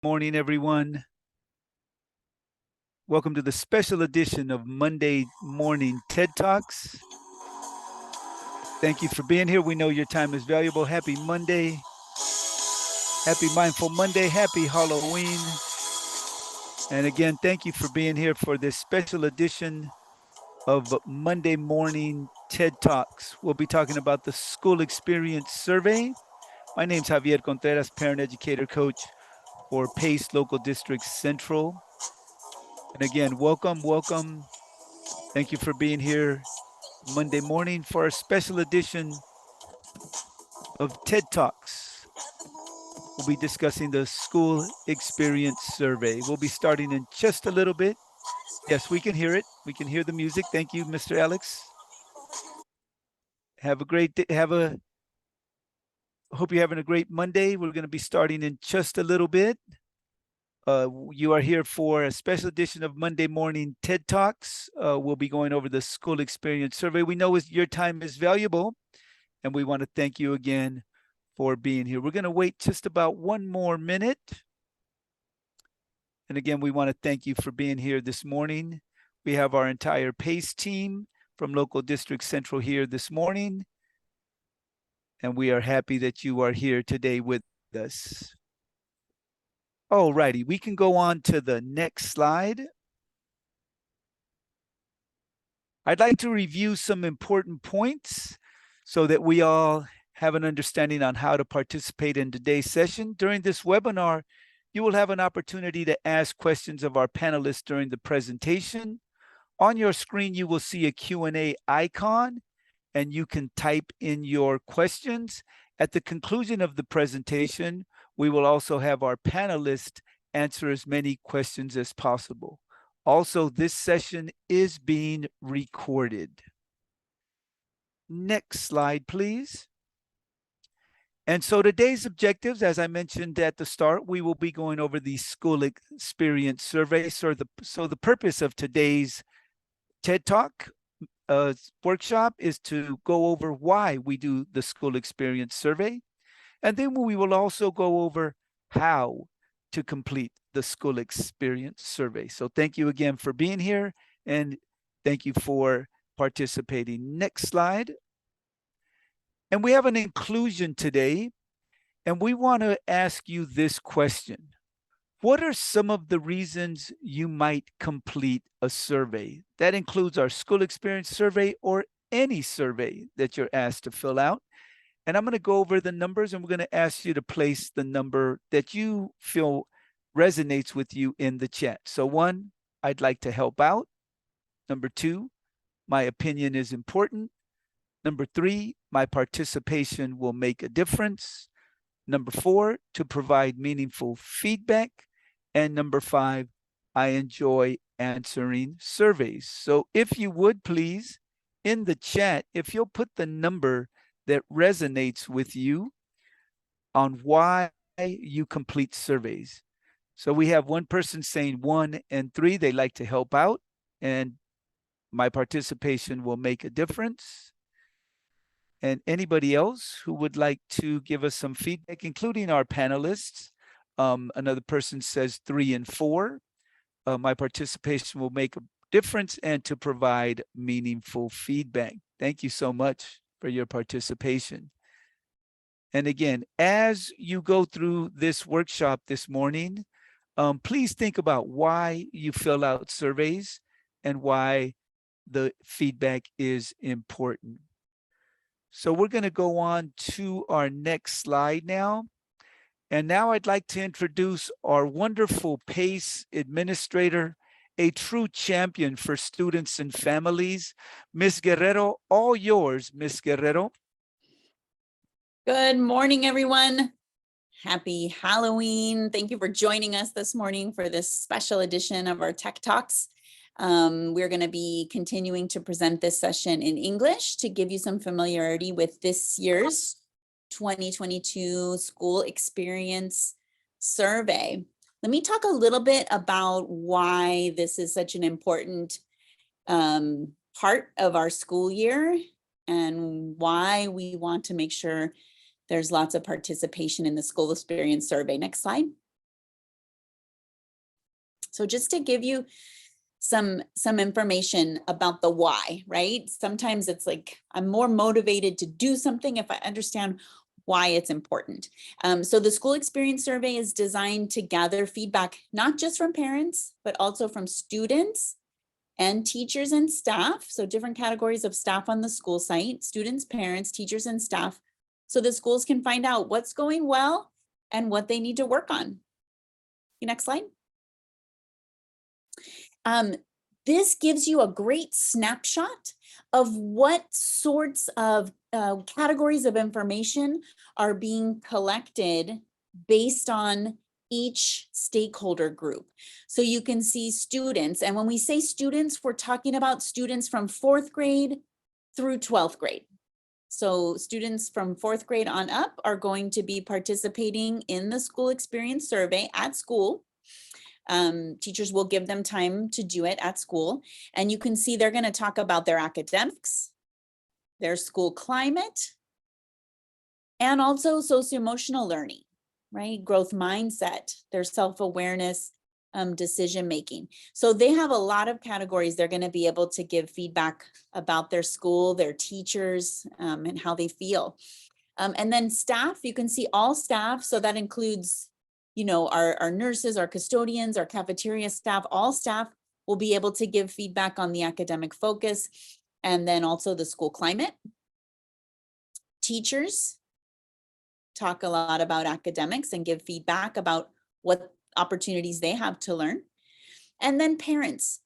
Morning, everyone. Welcome to the special edition of Monday Morning TED Talks. Thank you for being here. We know your time is valuable. Happy Monday. Happy Mindful Monday. Happy Halloween. And again, thank you for being here for this special edition of Monday Morning TED Talks. We'll be talking about the School Experience Survey. My name's Javier Contreras, Parent Educator Coach for PACE Local District Central. And again, welcome. Thank you for being here Monday morning for a special edition of TED Talks. We'll be discussing the School Experience Survey. We'll be starting in just a little bit. Yes, we can hear it. We can hear the music. Thank you, Mr. Alex. Have a great day. Hope you're having a great Monday. We're going to be starting in just a little bit. You are here for a special edition of Monday Morning TED Talks. We'll be going over the School Experience Survey. We know your time is valuable, and we want to thank you again for being here. We're going to wait just about one more minute. And again, we want to thank you for being here this morning. We have our entire PACE team from Local District Central here this morning. And we are happy that you are here today with us. All righty, we can go on to the next slide. I'd like to review some important points so that we all have an understanding on how to participate in today's session. During this webinar, you will have an opportunity to ask questions of our panelists during the presentation. On your screen, you will see a Q&A icon, and you can type in your questions. At the conclusion of the presentation, we will also have our panelists answer as many questions as possible. Also, this session is being recorded. Next slide, please. And so today's objectives, as I mentioned at the start, we will be going over the School Experience Survey. So the purpose of today's TED Talk workshop is to go over why we do the School Experience Survey. And then we will also go over how to complete the School Experience Survey. So thank you again for being here, and thank you for participating. Next slide. And we have an inclusion today, and we want to ask you this question. What are some of the reasons you might complete a survey? That includes our School Experience Survey or any survey that you're asked to fill out. And I'm going to go over the numbers, and we're going to ask you to place the number that you feel resonates with you in the chat. So 1, I'd like to help out. Number 2, my opinion is important. Number 3, my participation will make a difference. Number 4, to provide meaningful feedback. And number 5, I enjoy answering surveys. So if you would please, in the chat, if you'll put the number that resonates with you on why you complete surveys. So we have one person saying 1 and 3, they like to help out, and my participation will make a difference. And anybody else who would like to give us some feedback, including our panelists, another person says 3 and 4, my participation will make a difference and to provide meaningful feedback. Thank you so much for your participation. And again, as you go through this workshop this morning, please think about why you fill out surveys and why the feedback is important. So we're going to go on to our next slide now. And now I'd like to introduce our wonderful PACE administrator, a true champion for students and families, Ms. Guerrero. All yours, Ms. Guerrero. Good morning, everyone. Happy Halloween. Thank you for joining us this morning for this special edition of our Tech Talks. We're going to be continuing to present this session in English to give you some familiarity with this year's 2022 School Experience Survey. Let me talk a little bit about why this is such an important part of our school year and why we want to make sure there's lots of participation in the School Experience Survey. Next slide. So just to give you some information about the why, right? Sometimes it's like, I'm more motivated to do something if I understand why it's important. So the school experience survey is designed to gather feedback, not just from parents, but also from students and teachers and staff. So different categories of staff on the school site, students, parents, teachers, and staff. So the schools can find out what's going well and what they need to work on. Next slide. This gives you a great snapshot of what sorts of categories of information are being collected based on each stakeholder group. So you can see students, and when we say students, we're talking about students from 4th grade through 12th grade. So students from 4th grade on up are going to be participating in the school experience survey at school. Teachers will give them time to do it at school. And you can see they're going to talk about their academics, their school climate, and also socio-emotional learning, right? Growth mindset, their self-awareness, decision-making. So they have a lot of categories. They're going to be able to give feedback about their school, their teachers, and how they feel. And then staff, you can see all staff. So that includes, you know, our nurses, our custodians, our cafeteria staff, all staff will be able to give feedback on the academic focus, and then also the school climate. Teachers talk a lot about academics and give feedback about what opportunities they have to learn. And then parents,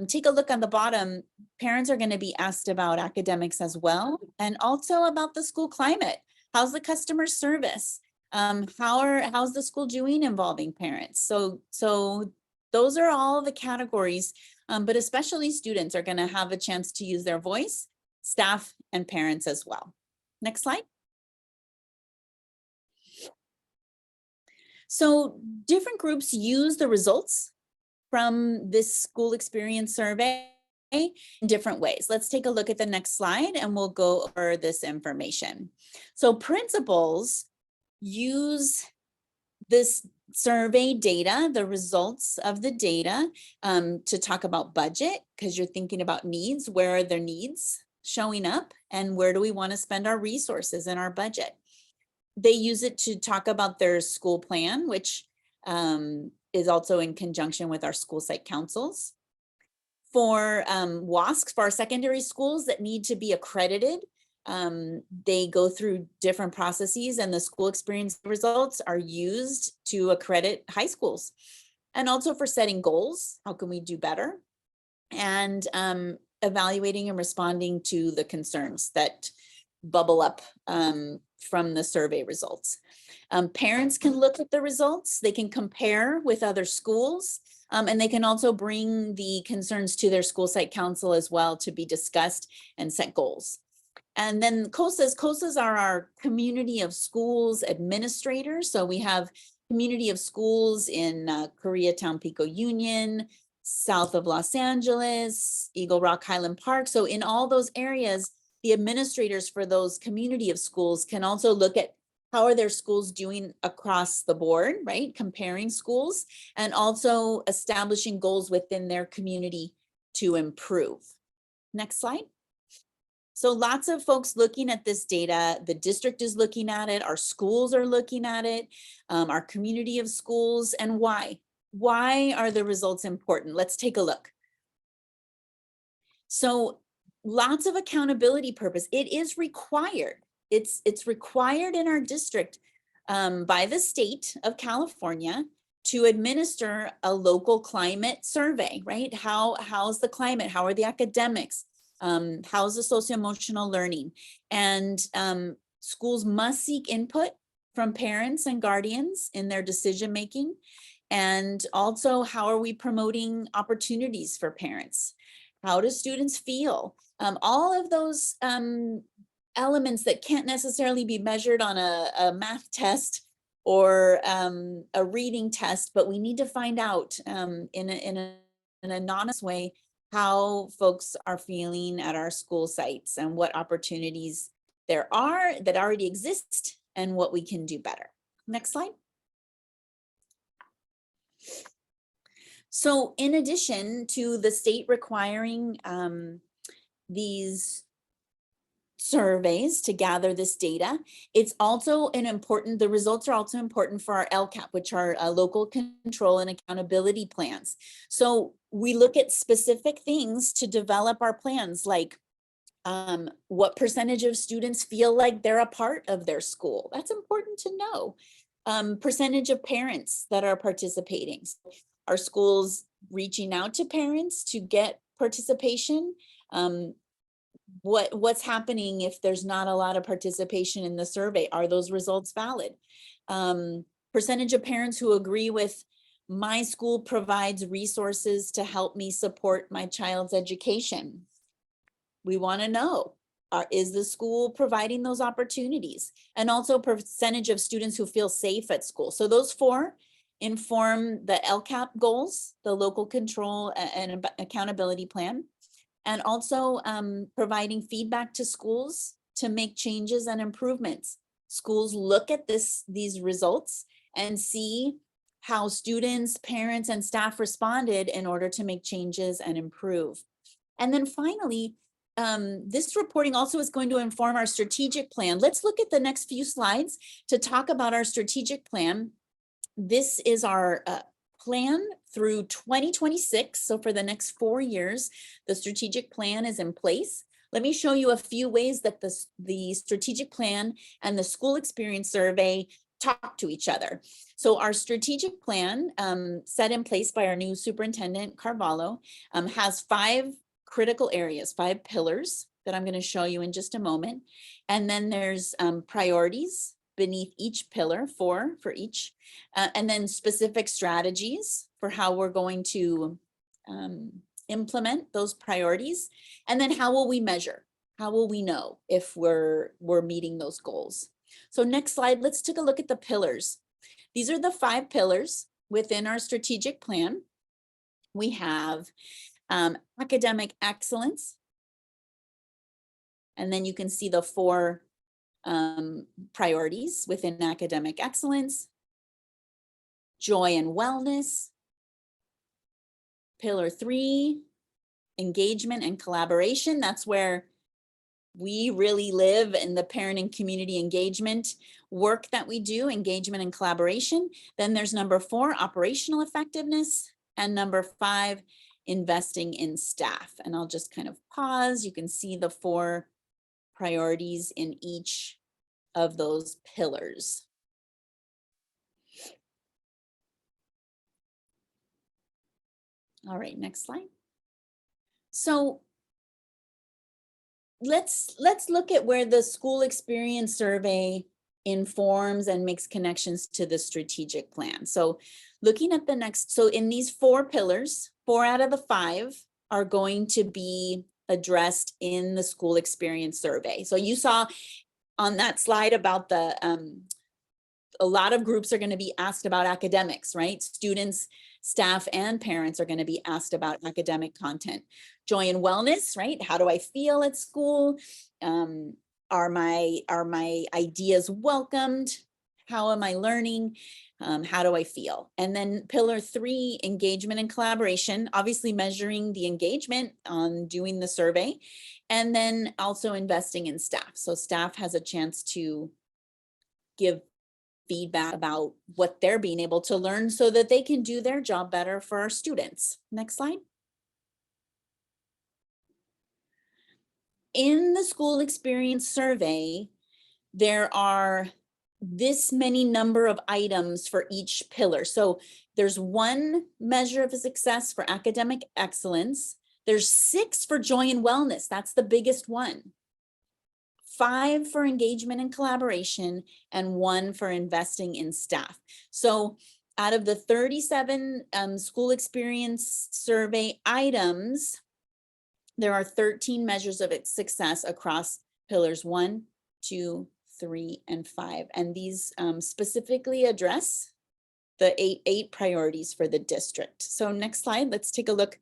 take a look on the bottom. Parents are going to be asked about academics as well, and also about the school climate. How's the customer service? How's the school doing involving parents? So those are all the categories, but especially students are going to have a chance to use their voice, staff and parents as well. Next slide. So different groups use the results from this school experience survey in different ways. Let's take a look at the next slide and we'll go over this information. So principals use this survey data, the results of the data, to talk about budget, because you're thinking about needs. Where are their needs showing up and where do we want to spend our resources in our budget? They use it to talk about their school plan, which is also in conjunction with our school site councils. For WASCs, for our secondary schools that need to be accredited, they go through different processes, and the school experience results are used to accredit high schools. And also for setting goals, how can we do better? And evaluating and responding to the concerns that bubble up from the survey results. Parents can look at the results, they can compare with other schools, and they can also bring the concerns to their school site council as well to be discussed and set goals. And then COSAs are our community of schools administrators. So we have community of schools in Koreatown, Pico Union, south of Los Angeles, Eagle Rock, Highland Park. So in all those areas, the administrators for those community of schools can also look at how are their schools doing across the board, right? Comparing schools and also establishing goals within their community to improve. Next slide. So lots of folks looking at this data. The district is looking at it. Our schools are looking at it. Our community of schools. And why? Why are the results important? Let's take a look. So lots of accountability purpose. It is required. It's required in our district by the state of California to administer a local climate survey, right? How's the climate? How are the academics? How's the socio-emotional learning? And schools must seek input from parents and guardians in their decision-making. And also, how are we promoting opportunities for parents? How do students feel? All of those elements that can't necessarily be measured on a math test or a reading test, but we need to find out in an anonymous way how folks are feeling at our school sites and what opportunities there are that already exist and what we can do better. Next slide. So in addition to the state requiring these surveys to gather this data, it's also the results are also important for our LCAP, which are local control and accountability plans. So we look at specific things to develop our plans, like what percentage of students feel like they're a part of their school. That's important to know. Percentage of parents that are participating. Are schools reaching out to parents to get participation? What's happening if there's not a lot of participation in the survey? Are those results valid? Percentage of parents who agree with my school provides resources to help me support my child's education. We want to know, is the school providing those opportunities? And also percentage of students who feel safe at school. So those four inform the LCAP goals, the local control and accountability plan, and also providing feedback to schools to make changes and improvements. Schools look at these results and see how students, parents, and staff responded in order to make changes and improve. And then finally, this reporting also is going to inform our strategic plan. Let's look at the next few slides to talk about our strategic plan. This is our plan through 2026. So for the next 4 years, the strategic plan is in place. Let me show you a few ways that the strategic plan and the school experience survey talk to each other. So our strategic plan, set in place by our new superintendent, Carvalho, has 5 critical areas, 5 pillars that I'm going to show you in just a moment. And then there's priorities beneath each pillar, 4 for each, and then specific strategies for how we're going to implement those priorities. And then how will we measure? How will we know if we're meeting those goals? So next slide, let's take a look at the pillars. These are the 5 pillars within our strategic plan. We have academic excellence. And then you can see the 4 priorities within academic excellence, joy and wellness, pillar 3, engagement and collaboration. That's where we really live in the parent and community engagement work that we do, engagement and collaboration. Then there's number 4, operational effectiveness, and number 5, investing in staff. And I'll just kind of pause. You can see the 4 priorities in each of those pillars. All right, next slide. So let's look at where the school experience survey informs and makes connections to the strategic plan. So looking at the next, so in these 4 pillars, 4 out of the 5 are going to be addressed in the school experience survey. So you saw on that slide about the, a lot of groups are going to be asked about academics, right? Students, staff, and parents are going to be asked about academic content. Joy and wellness, right? How do I feel at school? Are my ideas welcomed? How am I learning? How do I feel? And then pillar 3, engagement and collaboration, obviously measuring the engagement on doing the survey, and then also investing in staff. So staff has a chance to give feedback about what they're being able to learn so that they can do their job better for our students. Next slide. In the school experience survey, there are this many number of items for each pillar. So there's 1 measure of success for academic excellence. There's 6 for joy and wellness. That's the biggest one. 5 for engagement and collaboration, and 1 for investing in staff. So out of the 37 school experience survey items, there are 13 measures of its success across pillars 1, 2, 3, and 5. And these specifically address the eight priorities for the district. So next slide, let's take a look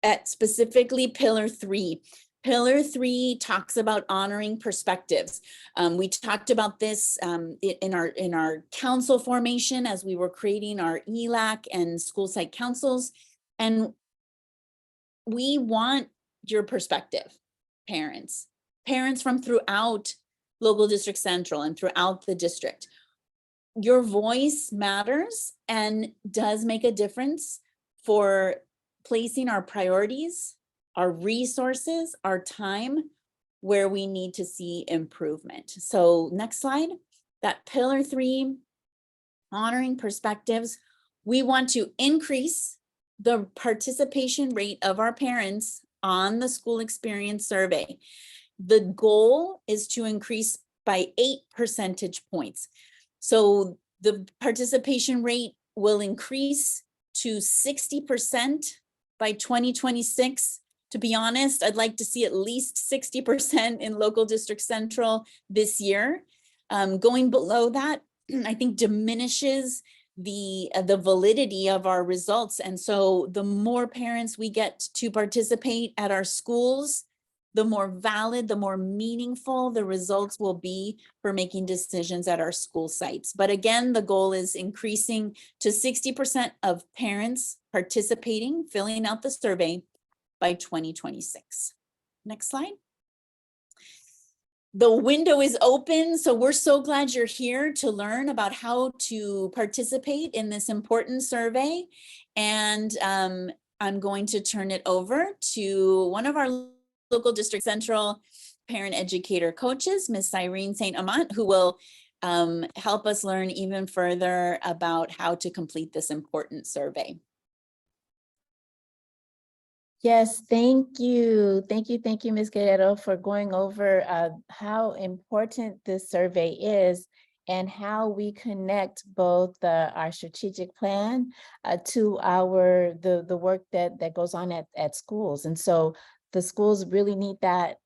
at specifically pillar 3. Pillar 3 talks about honoring perspectives. We talked about this in our council formation as we were creating our ELAC and school site councils. And we want your perspective, parents from throughout local district central and throughout the district. Your voice matters and does make a difference for placing our priorities, our resources, our time where we need to see improvement. So next slide, that pillar 3, honoring perspectives. We want to increase the participation rate of our parents on the school experience survey. The goal is to increase by 8 percentage points. So the participation rate will increase to 60% by 2026. To be honest, I'd like to see at least 60% in local district central this year. Going below that, I think diminishes the validity of our results. And so the more parents we get to participate at our schools, the more valid, the more meaningful the results will be for making decisions at our school sites. But again, the goal is increasing to 60% of parents participating, filling out the survey by 2026. Next slide. The window is open, so we're so glad you're here to learn about how to participate in this important survey. And I'm going to turn it over to one of our local district central parent educator coaches, Ms. Irene St. Amant, who will help us learn even further about how to complete this important survey. Yes, thank you. Thank you, Ms. Guerrero, for going over how important this survey is and how we connect both our strategic plan to the work that goes on at schools. And so the schools really need that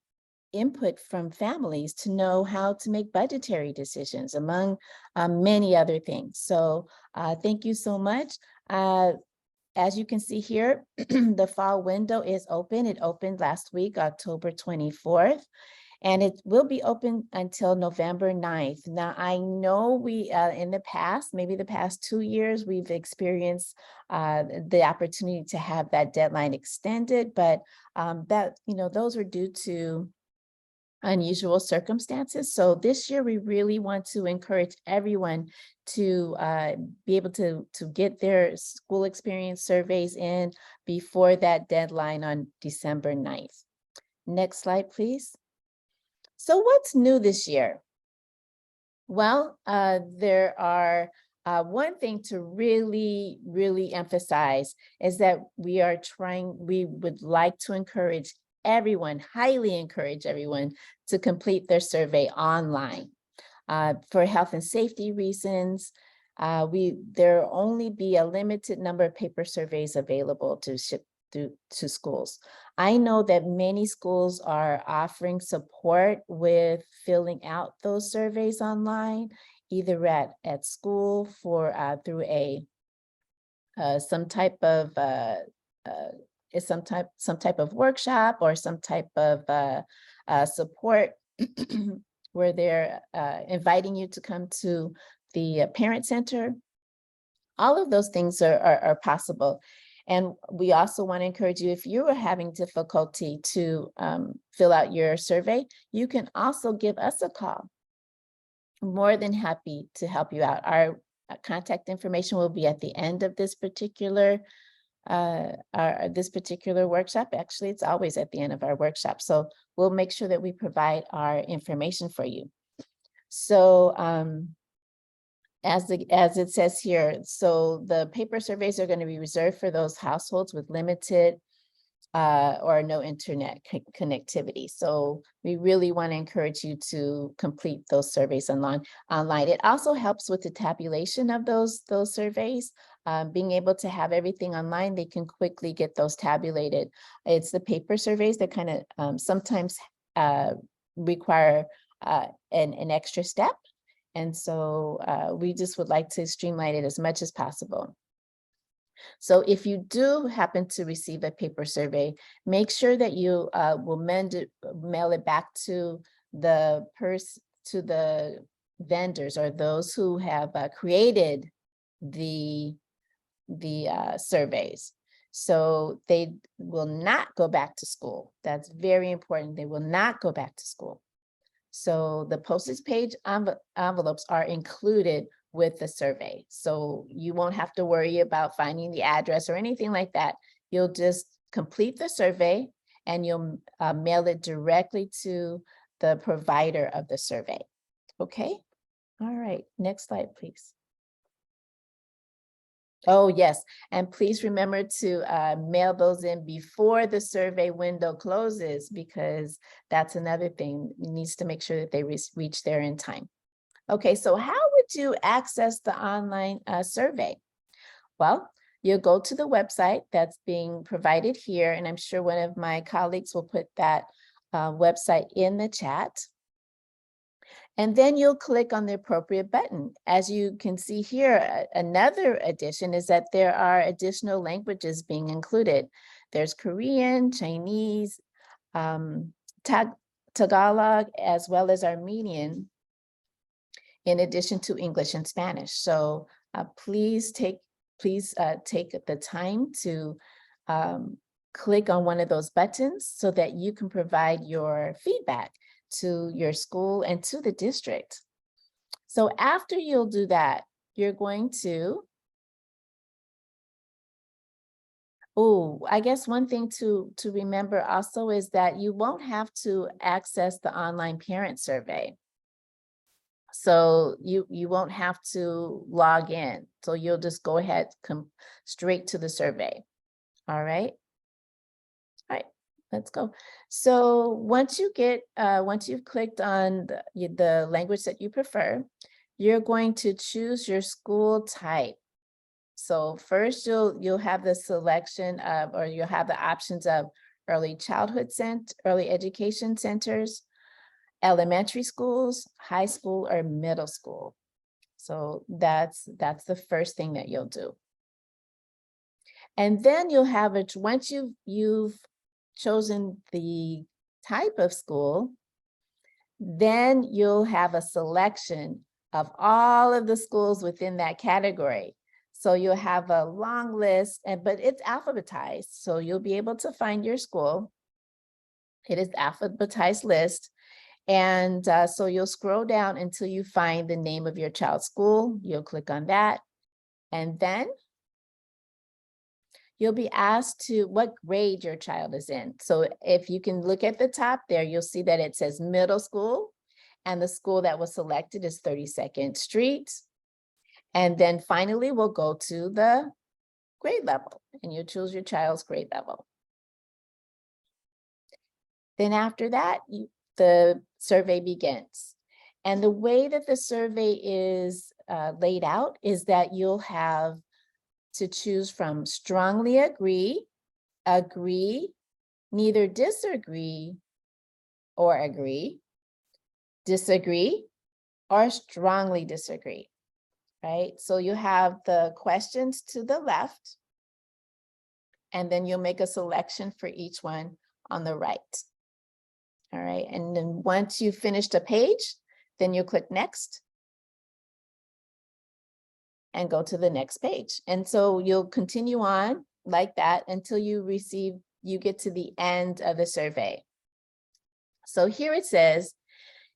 input from families to know how to make budgetary decisions, among many other things. So thank you so much. As you can see here, the fall window is open. It opened last week, October 24th, and it will be open until November 9th. Now, I know we, in the past, maybe the past 2 years, we've experienced the opportunity to have that deadline extended, but those were due to unusual circumstances. So this year, we really want to encourage everyone to be able to get their school experience surveys in before that deadline on December 9th. Next slide, please. So what's new this year? Well, there are one thing to really emphasize is that we would like to encourage everyone, highly encourage everyone to complete their survey online. For health and safety reasons, there will only be a limited number of paper surveys available to ship to schools. I know that many schools are offering support with filling out those surveys online, either at school through some type of workshop or some type of support where they're inviting you to come to the parent center. All of those things are possible. And we also want to encourage you, if you are having difficulty to fill out your survey, you can also give us a call. I'm more than happy to help you out. Our contact information will be at the end of this particular workshop. Actually, it's always at the end of our workshop. So we'll make sure that we provide our information for you. So as it says here, so the paper surveys are going to be reserved for those households with limited or no internet connectivity. So we really want to encourage you to complete those surveys online. It also helps with the tabulation of those surveys. Being able to have everything online, they can quickly get those tabulated. It's the paper surveys that kind of sometimes require an extra step. And so we just would like to streamline it as much as possible. So if you do happen to receive a paper survey, make sure that you will mail it back to the vendors or those who have created the surveys. So they will not go back to school. That's very important. They will not go back to school. So the postage page envelopes are included with the survey. So you won't have to worry about finding the address or anything like that. You'll just complete the survey and you'll mail it directly to the provider of the survey. Okay. All right. Next slide, please. Oh, yes. And please remember to mail those in before the survey window closes, because that's another thing. You need to make sure that they reach there in time. Okay, so how would you access the online survey? Well, you'll go to the website that's being provided here, and I'm sure one of my colleagues will put that website in the chat. And then you'll click on the appropriate button. As you can see here, another addition is that there are additional languages being included. There's Korean, Chinese, Tagalog, as well as Armenian, in addition to English and Spanish. So please take the time to click on one of those buttons so that you can provide your feedback to your school and to the district. So after you'll do that, you're going to, I guess one thing to remember also is that you won't have to access the online parent survey. So you won't have to log in. So you'll just go ahead, come straight to the survey. All right. All right, let's go. So once you've clicked on the language that you prefer, you're going to choose your school type. So first you'll have the selection of, or you'll have the options of early education centers, elementary schools, high school, or middle school. So that's the first thing that you'll do. And then you'll have it, once you've chosen the type of school, then you'll have a selection of all of the schools within that category. So you'll have a long list, but it's alphabetized. So you'll be able to find your school. It is alphabetized list. And so you'll scroll down until you find the name of your child's school. You'll click on that. And then you'll be asked to what grade your child is in. So if you can look at the top there, you'll see that it says middle school, and the school that was selected is 32nd Street. And then finally, we'll go to the grade level, and you choose your child's grade level. Then after that, the survey begins. And the way that the survey is laid out is that you'll have to choose from strongly agree, agree, neither disagree or agree, disagree, or strongly disagree, right? So you have the questions to the left, and then you'll make a selection for each one on the right. All right, and then once you've finished a page, then you click next and go to the next page. And so you'll continue on like that until you get to the end of the survey. So here it says,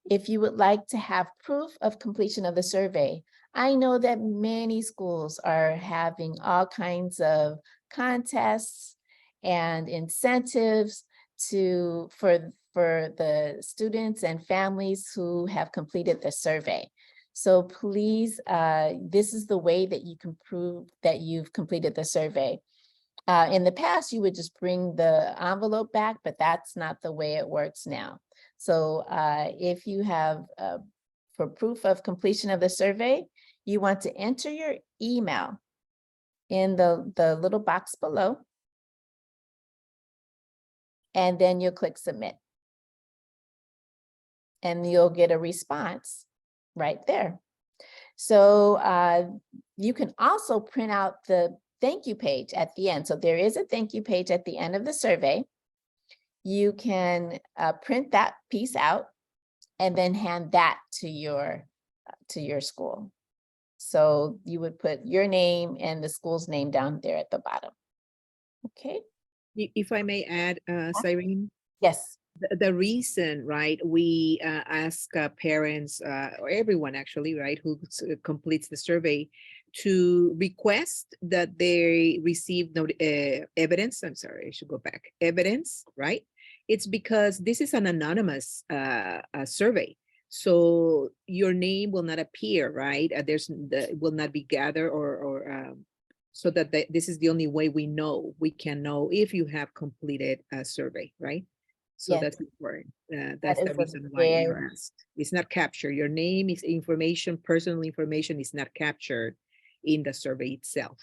if you would like to have proof of completion of the survey, I know that many schools are having all kinds of contests and incentives for the students and families who have completed the survey. So please, this is the way that you can prove that you've completed the survey. In the past, you would just bring the envelope back, but that's not the way it works now. So if you have, for proof of completion of the survey, you want to enter your email in the little box below, and then you'll click submit. And you'll get a response right there. So you can also print out the thank you page at the end. So there is a thank you page at the end of the survey. You can print that piece out and then hand that to your school. So you would put your name and the school's name down there at the bottom. Okay. If I may add, Cyrene, Yes. the reason, right, we ask parents or everyone actually, right, who completes the survey to request that they receive evidence. I'm sorry, I should go back. Evidence, right? It's because this is an anonymous survey. So your name will not appear, right? Will not be gathered or so that this is the only way we can know if you have completed a survey, right? So Yes. that's important. That's the is a reason why very- you're asked. It's not captured. Your name is information, personal information is not captured in the survey itself.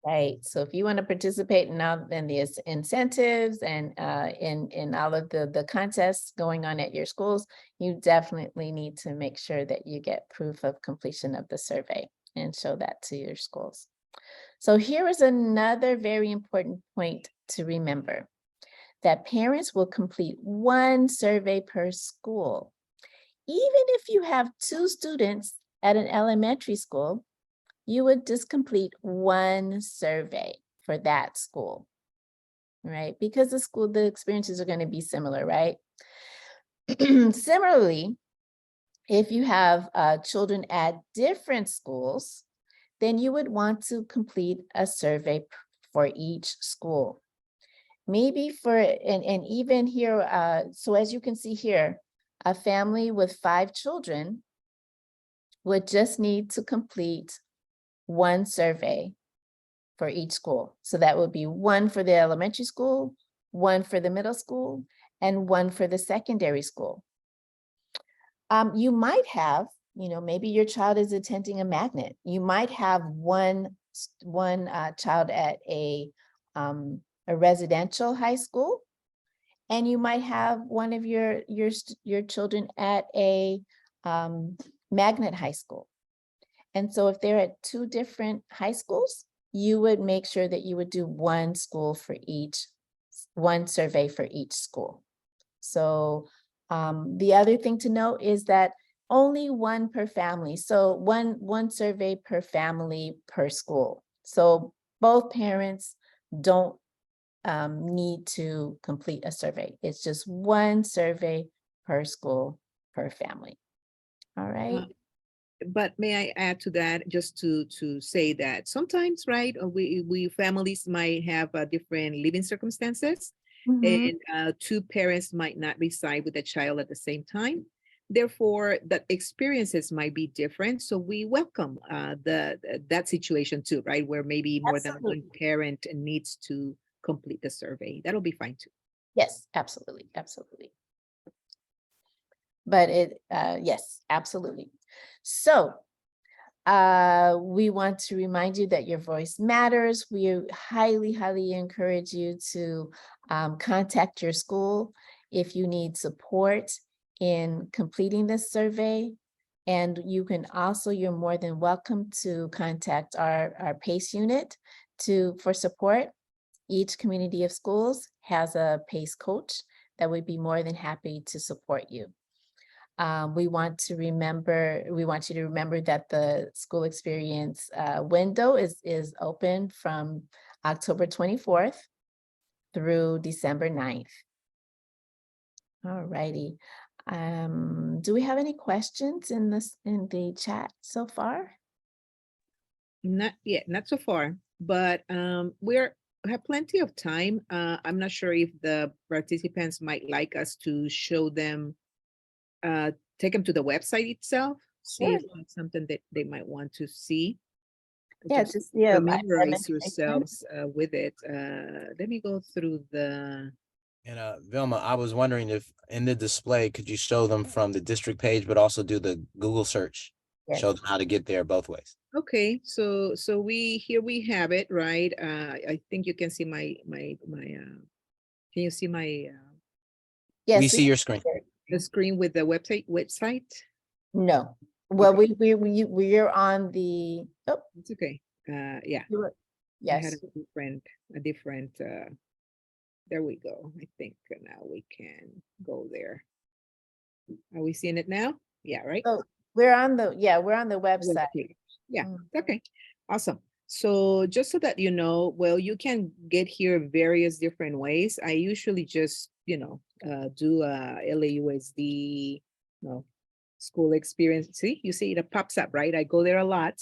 Right. So if you want to participate in the incentives and in all of the contests going on at your schools, you definitely need to make sure that you get proof of completion of the survey and show that to your schools. So here is another very important point to remember, that parents will complete one survey per school. Even if you have 2 students at an elementary school, you would just complete one survey for that school, right? Because the experiences are going to be similar, right? Similarly, if you have children at different schools, then you would want to complete a survey for each school. Maybe and even here, so as you can see here, a family with 5 children would just need to complete one survey for each school. So that would be one for the elementary school, one for the middle school, and one for the secondary school. You might have, maybe your child is attending a magnet. You might have one child at a residential high school, and you might have one of your children at a magnet high school. And so if they're at 2 different high schools, you would make sure that you would do one survey for each school. So the other thing to note is that only one per family. So one survey per family per school. So both parents don't need to complete a survey. It's just one survey per school per family. All right. But may I add to that, just to say that sometimes, right, we families might have different living circumstances, Mhm. and 2 parents might not reside with a child at the same time. Therefore, the experiences might be different. So we welcome that situation too, right, where maybe more than one Absolutely. parent needs to complete the survey. That'll be fine too. Yes, absolutely, absolutely. But yes, absolutely. So we want to remind you that your voice matters. We highly, highly encourage you to contact your school if you need support in completing this survey. And you can also, you're more than welcome to contact our PACE unit for support. Each community of schools has a PACE coach that would be more than happy to support you. We want you to remember that the school experience window is open from October 24th through December 9th. All righty. Do we have any questions in the chat so far? Not yet, not so far, but we have plenty of time. I'm not sure if the participants might like us to show them, take them to the website itself, see Sure. if that's something that they might want to see. Yeah, yeah. Familiarize yourselves with it. Let me go through the. And Vilma, I was wondering if in the display, could you show them from the district page, but also do the Google search? Yes. Show them how to get there both ways. Okay, so we have it, right? I think you can see my can you see my Yes, We see your screen. the screen with the website? No. Well, Okay. we're on the, It's okay. Yeah. I had Yes. a different, there we go. I think now we can go there. Are we seeing it now? Yeah, right? Oh, we're on the Web website. page. Yeah, Mm. okay, awesome. So just so that you know, well, you can get here various different ways. I usually just, do a LAUSD, no, school experience. See, you see it pops up, right? I go there a lot.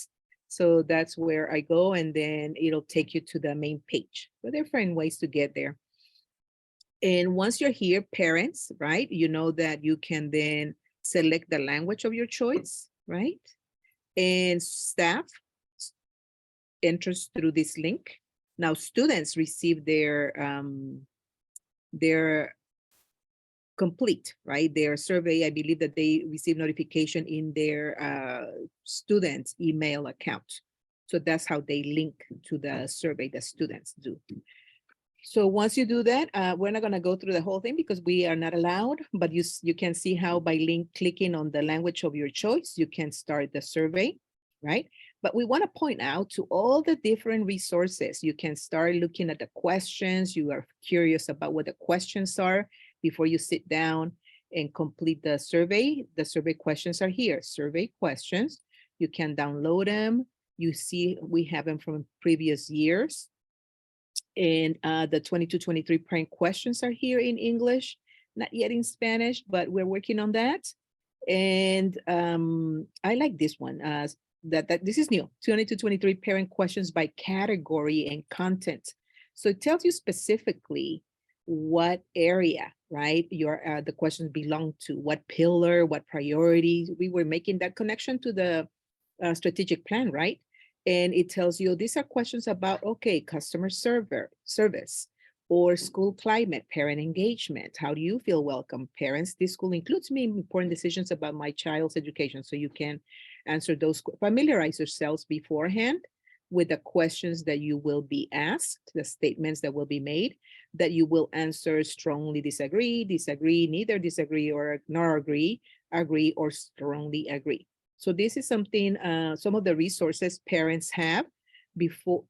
So that's where I go, and then it'll take you to the main page. But there are different ways to get there. And once you're here, parents, right? You know that you can then select the language of your choice, right? And staff enters through this link. Now students receive their complete, right? Their survey, I believe that they receive notification in their student email account. So that's how they link to the survey that students do. So once you do that, we're not going to go through the whole thing because we are not allowed, but you can see how by clicking on the language of your choice, you can start the survey, right? But we want to point out to all the different resources. You can start looking at the questions. You are curious about what the questions are before you sit down and complete the survey. The survey questions are here, survey questions. You can download them. You see, we have them from previous years. And the 22-23 parent questions are here in English, not yet in Spanish, but we're working on that. And I like this one. That this is new, 22-23 parent questions by category and content. So it tells you specifically what area, right, the questions belong to, what pillar, what priority. We were making that connection to the strategic plan, right? And it tells you these are questions about, okay, customer service or school climate, parent engagement. How do you feel welcome? Parents, this school includes me in important decisions about my child's education. So you can answer those, familiarize yourselves beforehand with the questions that you will be asked, the statements that will be made, that you will answer strongly disagree, neither disagree or nor agree, or strongly agree. So this is something, some of the resources parents have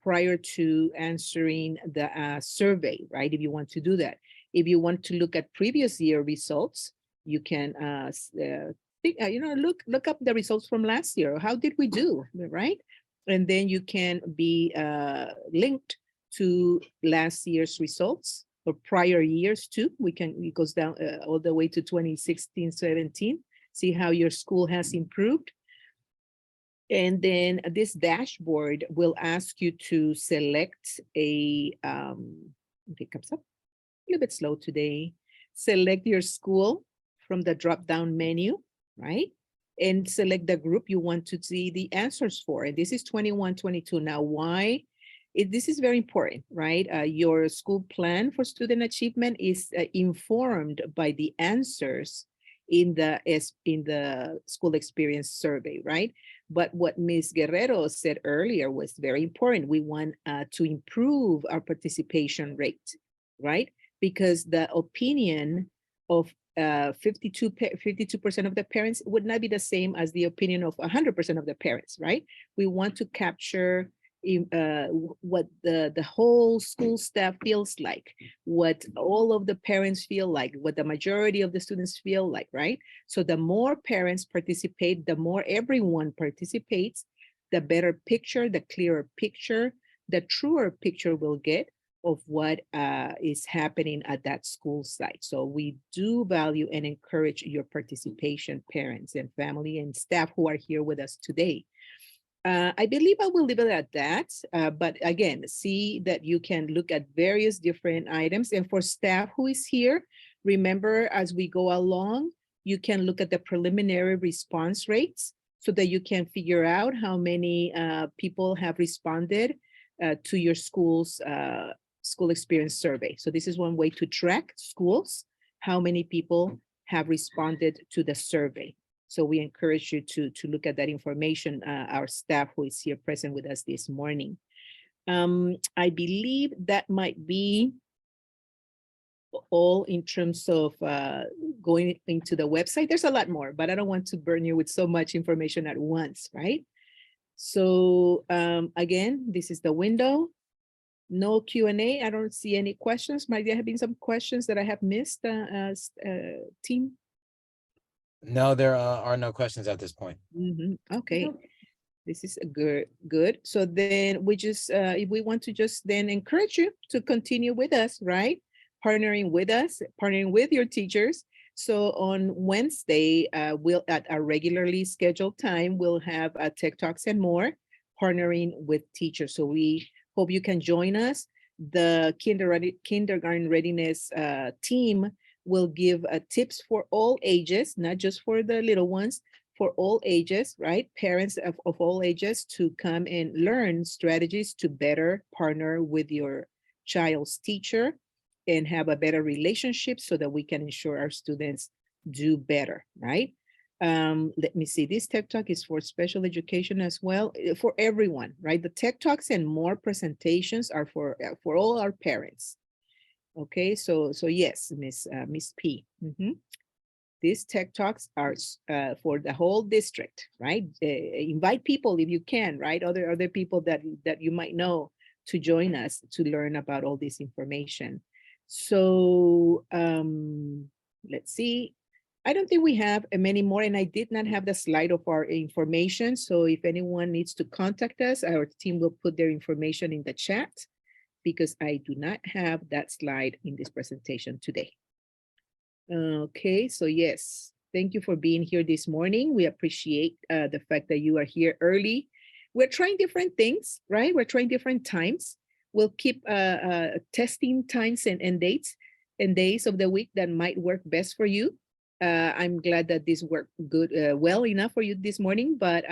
prior to answering the survey, right? If you want to do that. If you want to look at previous year results, you can look up the results from last year. How did we do, right? And then you can be linked to last year's results or prior years too. It goes down all the way to 2016, 17. See how your school has improved. And then this dashboard will ask you to select it comes up a little bit slow today. Select your school from the drop-down menu, right? And select the group you want to see the answers for. And this is 21, 22. Now, why? This is very important, right? Your school plan for student achievement is informed by the answers in the school experience survey, right? But what Ms. Guerrero said earlier was very important. We want to improve our participation rate, right? Because the opinion of 52% of the parents would not be the same as the opinion of 100% of the parents, right? We want to capture what the whole school staff feels like, what all of the parents feel like, what the majority of the students feel like, right? So the more parents participate, the more everyone participates, the better picture, the clearer picture, the truer picture we'll get of what is happening at that school site. So we do value and encourage your participation, parents and family and staff who are here with us today. I believe I will leave it at that. But again, see that you can look at various different items. And for staff who is here, remember as we go along, you can look at the preliminary response rates so that you can figure out how many people have responded to your school's school experience survey. So this is one way to track schools, how many people have responded to the survey. So we encourage you to look at that information, our staff who is here present with us this morning. I believe that might be all in terms of going into the website. There's a lot more, but I don't want to burn you with so much information at once, right? So again, this is the window. No Q&A. I don't see any questions. Might there have been some questions that I have missed, team? No, there are no questions at this point. Okay. Nope. This is a good. So then we just, if we want to just then encourage you to continue with us, right? Partnering with us, partnering with your teachers. So on Wednesday, we'll at a regularly scheduled time, we'll have Tech Talks and more, partnering with teachers. So we hope you can join us. The kindergarten readiness team will give tips for all ages, not just for the little ones, for all ages, right? Parents of all ages to come and learn strategies to better partner with your child's teacher and have a better relationship so that we can ensure our students do better, right? Let me see, this Tech Talk is for special education as well, for everyone, right? The Tech Talks and more presentations are for all our parents. Okay, so yes, Miss P. These Tech Talks are for the whole district, right? Invite people if you can, right? Other people that you might know to join us to learn about all this information. So let's see. I don't think we have many more, and I did not have the slide of our information. So if anyone needs to contact us, our team will put their information in the chat because I do not have that slide in this presentation today. Okay, so yes, thank you for being here this morning. We appreciate the fact that you are here early. We're trying different things, right? We're trying different times. We'll keep testing times and dates and days of the week that might work best for you. I'm glad that this worked well enough for you this morning, but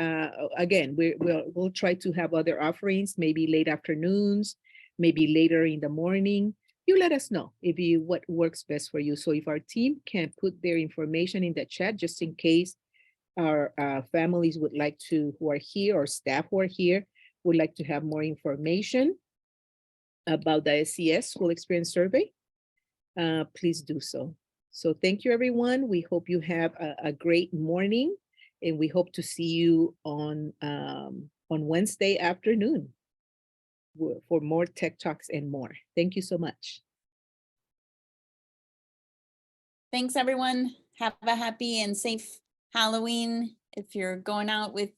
again, we'll try to have other offerings, maybe late afternoons, maybe later in the morning. You let us know what works best for you. So if our team can put their information in the chat, just in case our families would like to, who are here, or staff who are here, would like to have more information about the SES School Experience Survey, please do so. So thank you, everyone. We hope you have a great morning, and we hope to see you on Wednesday afternoon for more Tech Talks and more. Thank you so much. Thanks, everyone. Have a happy and safe Halloween. If you're going out with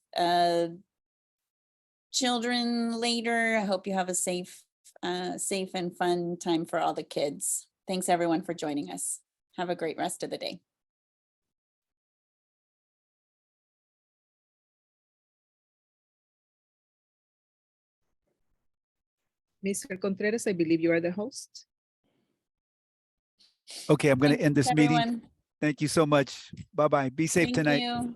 children later, I hope you have a safe and fun time for all the kids. Thanks, everyone, for joining us. Have a great rest of the day. Mr. Contreras, I believe you are the host. Okay, I'm going to end Thanks, this meeting. everyone. Thank you so much. Bye-bye. Be safe Thank tonight. you.